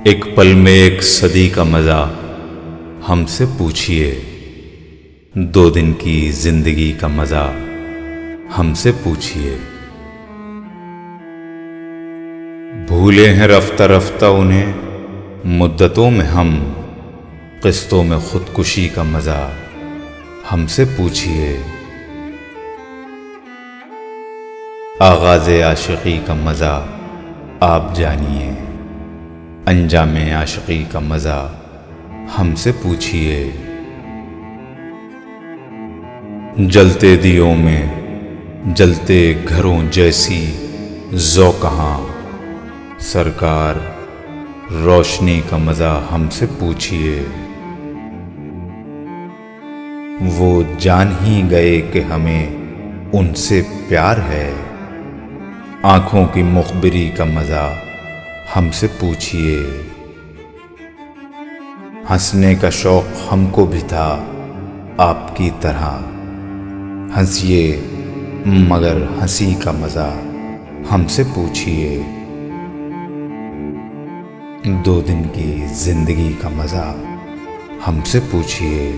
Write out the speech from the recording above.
एक पल में एक सदी का मजा हमसे पूछिए। 2 दिन की जिंदगी का मजा हमसे पूछिए। भूले हैं रफ्ता रफ्ता उन्हें मुद्दतों में हम, किस्तों में खुदकुशी का मजा हमसे पूछिए। आगाज़े आशिकी का मजा आप जानिए, अंजामे आशिकी का मजा हमसे पूछिए। जलते दियों में जलते घरों जैसी ज़ौ कहाँ, सरकार रोशनी का मजा हमसे पूछिए। वो जान ही गए कि हमें उनसे प्यार है, आंखों की मुखबिरी का मजा हमसे पूछिए। हंसने का शौक हमको भी था आपकी तरह, हंसिए मगर हंसी का मजा हमसे पूछिए। 2 दिन की जिंदगी का मजा हमसे पूछिए।